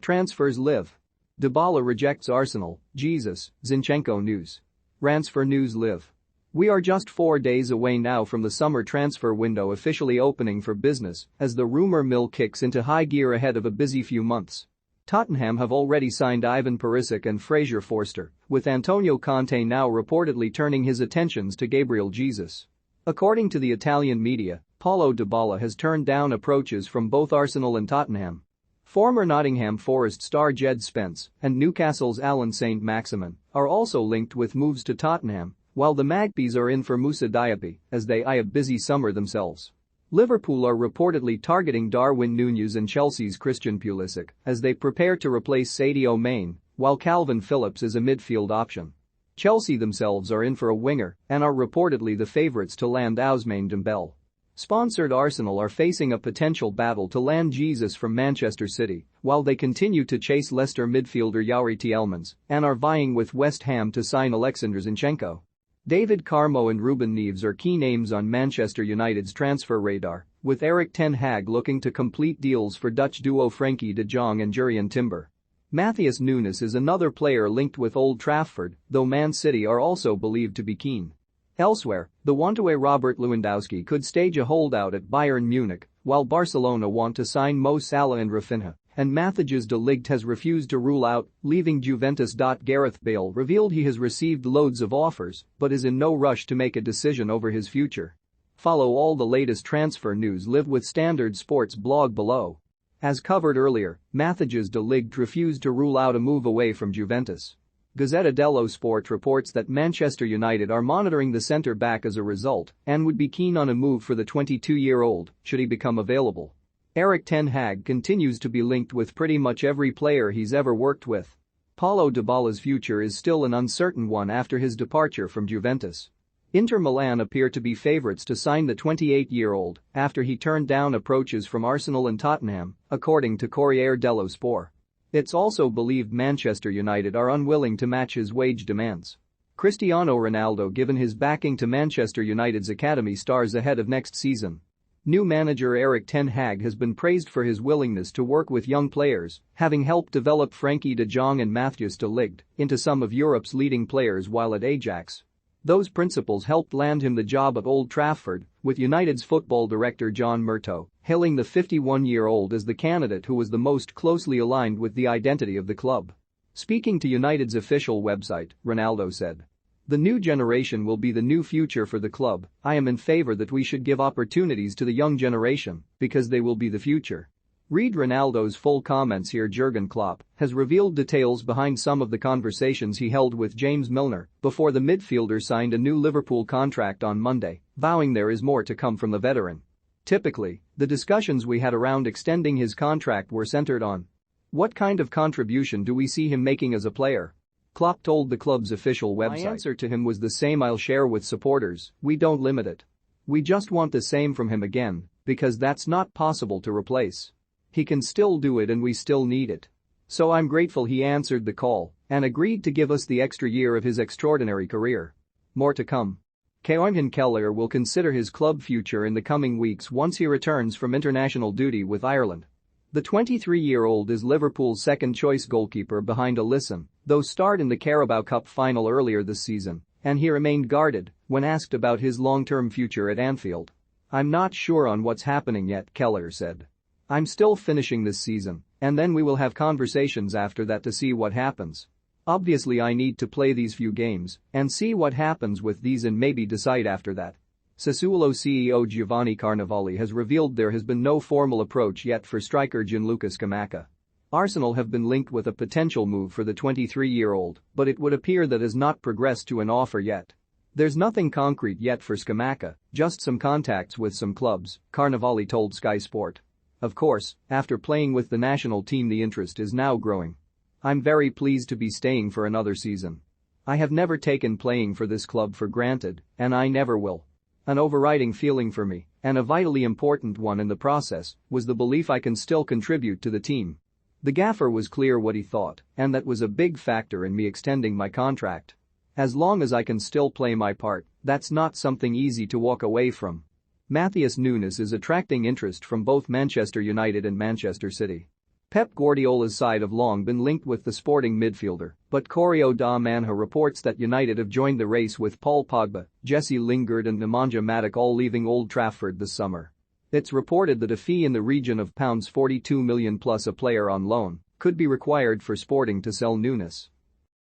Transfers live. Dybala rejects Arsenal, Jesus, Zinchenko news. Transfer news live. We are just 4 days away now from the summer transfer window officially opening for business as the rumour mill kicks into high gear ahead of a busy few months. Tottenham have already signed Ivan Perisic and Fraser Forster, with Antonio Conte now reportedly turning his attentions to Gabriel Jesus. According to the Italian media, Paulo Dybala has turned down approaches from both Arsenal and Tottenham. Former Nottingham Forest star Jed Spence and Newcastle's Alan Saint-Maximin are also linked with moves to Tottenham, while the Magpies are in for Moussa Diaby as they eye a busy summer themselves. Liverpool are reportedly targeting Darwin Núñez and Chelsea's Christian Pulisic as they prepare to replace Sadio Mane, while Calvin Phillips is a midfield option. Chelsea themselves are in for a winger and are reportedly the favourites to land Ousmane Dembele. Sponsored Arsenal are facing a potential battle to land Jesus from Manchester City, while they continue to chase Leicester midfielder Youri Tielemans and are vying with West Ham to sign Alexander Zinchenko. David Carmo and Ruben Neves are key names on Manchester United's transfer radar, with Erik ten Hag looking to complete deals for Dutch duo Frenkie de Jong and Jurrien Timber. Matheus Nunes is another player linked with Old Trafford, though Man City are also believed to be keen. Elsewhere, the one-way Robert Lewandowski could stage a holdout at Bayern Munich, while Barcelona want to sign Mo Salah and Rafinha, and Matthijs de Ligt has refused to rule out leaving Juventus. Gareth Bale revealed he has received loads of offers but is in no rush to make a decision over his future. Follow all the latest transfer news live with Standard Sports blog below. As covered earlier, Matthijs de Ligt refused to rule out a move away from Juventus. Gazzetta dello Sport reports that Manchester United are monitoring the centre-back as a result and would be keen on a move for the 22-year-old should he become available. Erik ten Hag continues to be linked with pretty much every player he's ever worked with. Paulo Dybala's future is still an uncertain one after his departure from Juventus. Inter Milan appear to be favourites to sign the 28-year-old after he turned down approaches from Arsenal and Tottenham, according to Corriere dello Sport. It's also believed Manchester United are unwilling to match his wage demands. Cristiano Ronaldo given his backing to Manchester United's academy stars ahead of next season. New manager Erik ten Hag has been praised for his willingness to work with young players, having helped develop Frenkie de Jong and Matheus de Ligt into some of Europe's leading players while at Ajax. Those principles helped land him the job at Old Trafford, with United's football director John Murtough hailing the 51-year-old as the candidate who was the most closely aligned with the identity of the club. Speaking to United's official website, Ronaldo said, "The new generation will be the new future for the club. I am in favor that we should give opportunities to the young generation because they will be the future." Read Ronaldo's full comments here. Jurgen Klopp has revealed details behind some of the conversations he held with James Milner before the midfielder signed a new Liverpool contract on Monday, vowing there is more to come from the veteran. "Typically, the discussions we had around extending his contract were centered on what kind of contribution do we see him making as a player?" Klopp told the club's official website. "My answer to him was the same I'll share with supporters: we don't limit it. We just want the same from him again, because that's not possible to replace. He can still do it and we still need it. So I'm grateful he answered the call and agreed to give us the extra year of his extraordinary career. More to come." Kevin Keller will consider his club future in the coming weeks once he returns from international duty with Ireland. The 23-year-old is Liverpool's second-choice goalkeeper behind Alisson, though starred in the Carabao Cup final earlier this season, and he remained guarded when asked about his long-term future at Anfield. "I'm not sure on what's happening yet," Keller said. "I'm still finishing this season, and then we will have conversations after that to see what happens. Obviously I need to play these few games and see what happens with these and maybe decide after that." Sassuolo CEO Giovanni Carnevali has revealed there has been no formal approach yet for striker Gianluca Scamacca. Arsenal have been linked with a potential move for the 23-year-old, but it would appear that has not progressed to an offer yet. "There's nothing concrete yet for Scamacca, just some contacts with some clubs," Carnevali told Sky Sport. "Of course, after playing with the national team the interest is now growing. I'm very pleased to be staying for another season. I have never taken playing for this club for granted, and I never will. An overriding feeling for me, and a vitally important one in the process, was the belief I can still contribute to the team." The gaffer was clear what he thought, and that was a big factor in me extending my contract. "As long as I can still play my part, that's not something easy to walk away from." Matheus Nunes is attracting interest from both Manchester United and Manchester City. Pep Guardiola's side have long been linked with the Sporting midfielder, but Correo da Manha reports that United have joined the race with Paul Pogba, Jesse Lingard and Nemanja Matic all leaving Old Trafford this summer. It's reported that a fee in the region of £42 million plus a player on loan could be required for Sporting to sell Nunes.